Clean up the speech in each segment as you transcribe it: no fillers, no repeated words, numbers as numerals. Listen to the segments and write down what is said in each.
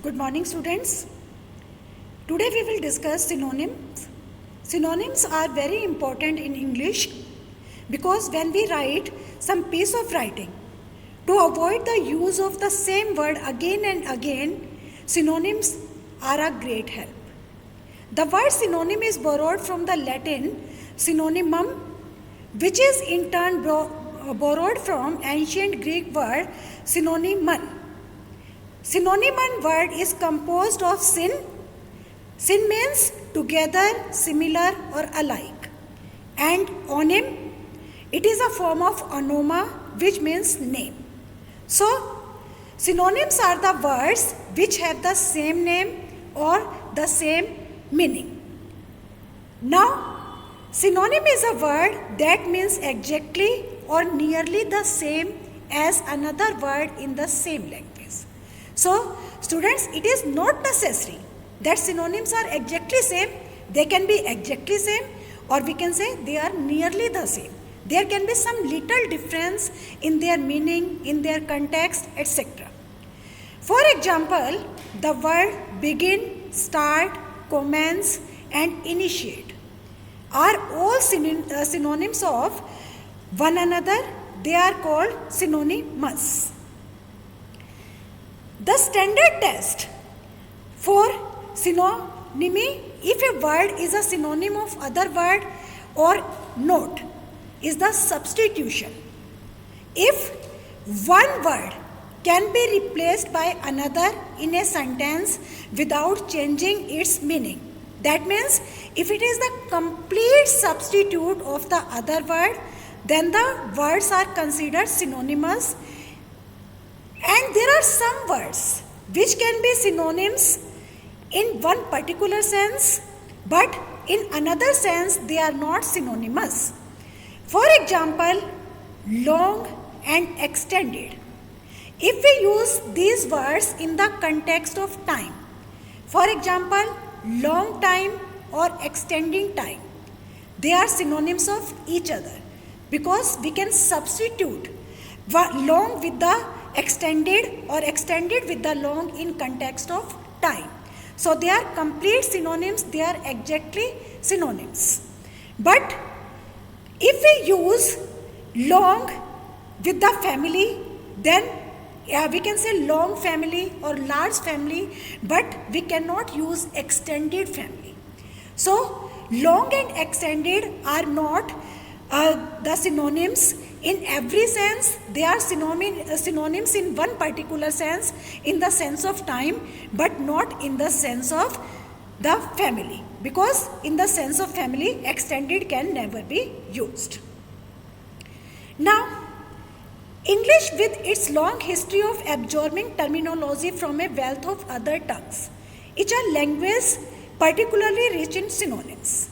Good morning, students. Today we will discuss synonyms. Synonyms are very important in English because when we write some piece of writing, to avoid the use of the same word again and again, synonyms are a great help. The word synonym is borrowed from the Latin synonymum, which is in turn borrowed from ancient Greek word synonymon. Synonymon word is composed of syn. Syn means together, similar or alike. And onym, it is a form of onoma which means name. So, synonyms are the words which have the same name or the same meaning. Now, synonym is a word that means exactly or nearly the same as another word in the same language. So, students, it is not necessary that synonyms are exactly same. They can be exactly same, or we can say they are nearly the same. There can be some little difference in their meaning, in their context, etc. For example, the word begin, start, commence and initiate are all synonyms of one another. They are called synonymous. The standard test for synonymy, if a word is a synonym of other word or not, is the substitution. If one word can be replaced by another in a sentence without changing its meaning, that means if it is the complete substitute of the other word, then the words are considered synonymous. And there are some words which can be synonyms in one particular sense, but in another sense they are not synonymous. For example, long and extended. If we use these words in the context of time, for example, long time or extending time, they are synonyms of each other because we can substitute long with the extended or extended with the long in context of time. So they are complete synonyms, they are exactly synonyms. But if we use long with the family, then we can say long family or large family, but we cannot use extended family. So long and extended are not the synonyms in every sense. They are synonyms in one particular sense, in the sense of time, but not in the sense of the family, because in the sense of family, extended can never be used. Now, English, with its long history of absorbing terminology from a wealth of other tongues, is a language particularly rich in synonyms.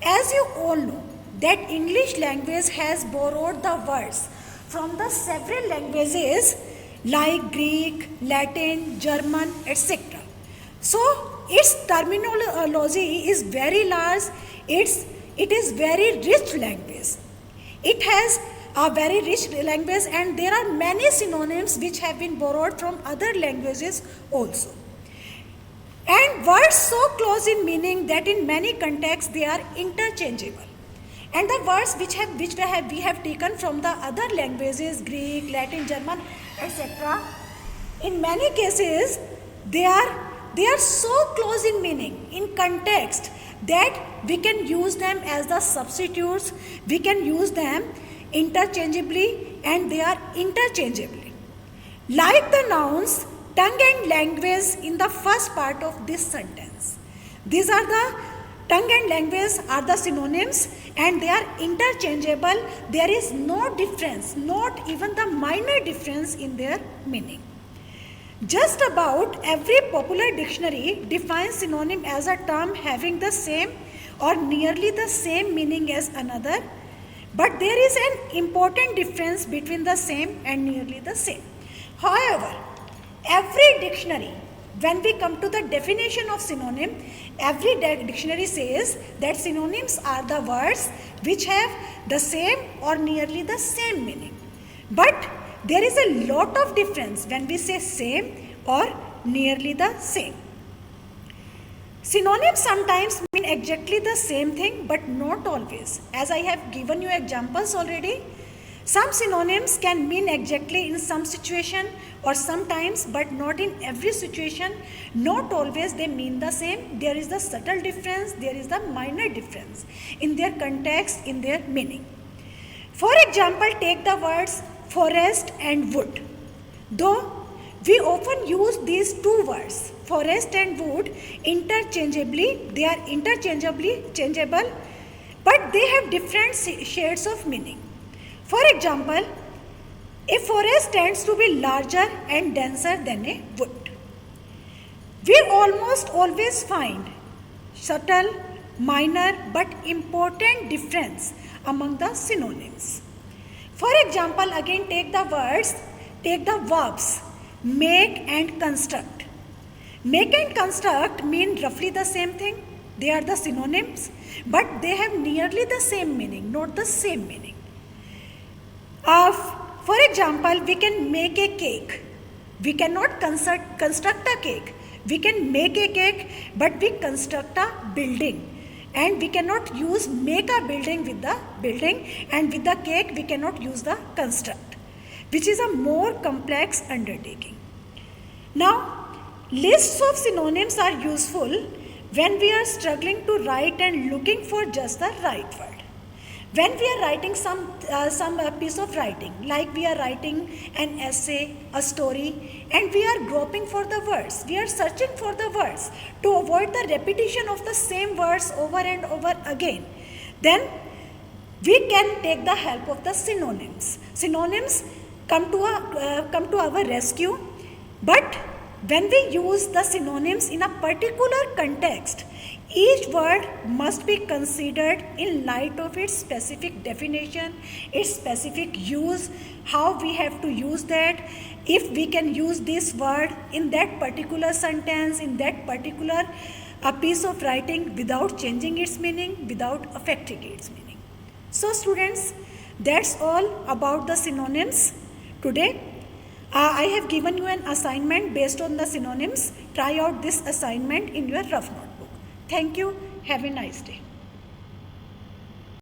As you all know, that English language has borrowed the words from the several languages like Greek, Latin, German, etc. So its terminology is very large, it is very rich language. It has a very rich language and there are many synonyms which have been borrowed from other languages also. And words so close in meaning that in many contexts they are interchangeable. And the words which we have taken from the other languages, Greek, Latin, German, etc., in many cases they are so close in meaning, in context, that we can use them as the substitutes, we can use them interchangeably, and they are interchangeably. Like the nouns tongue and language in the first part of this sentence. These are the tongue and language are the synonyms and they are interchangeable. There is no difference, not even the minor difference in their meaning. Just about every popular dictionary defines synonym as a term having the same or nearly the same meaning as another, but there is an important difference between the same and nearly the same. However, every dictionary, when we come to the definition of synonym, every dictionary says that synonyms are the words which have the same or nearly the same meaning. But there is a lot of difference when we say same or nearly the same. Synonyms sometimes mean exactly the same thing but not always. As I have given you examples already, some synonyms can mean exactly in some situation or sometimes but not in every situation. Not always they mean the same. There is the subtle difference, there is the minor difference in their context, in their meaning. For example, take the words forest and wood. Though we often use these two words, forest and wood, interchangeably, they are interchangeably changeable, but they have different shades of meaning. For example, a forest tends to be larger and denser than a wood. We almost always find subtle, minor but important difference among the synonyms. For example, again take the verbs make and construct. Make and construct mean roughly the same thing. They are the synonyms, but they have nearly the same meaning, not the same meaning. For example, we can make a cake. We cannot construct a cake. We can make a cake, but we construct a building. And we cannot use make a building with the building, and with the cake we cannot use the construct, which is a more complex undertaking. Now, lists of synonyms are useful when we are struggling to write and looking for just the right word. When we are writing some piece of writing, like we are writing an essay, a story, and we are groping for the words, we are searching for the words to avoid the repetition of the same words over and over again, then we can take the help of the synonyms. Synonyms come to our rescue, but when we use the synonyms in a particular context, each word must be considered in light of its specific definition, its specific use, how we have to use that, if we can use this word in that particular sentence, in that particular piece of writing without changing its meaning, without affecting its meaning. So students, that's all about the synonyms today. I have given you an assignment based on the synonyms. Try out this assignment in your rough notebook. Thank you. Have a nice day.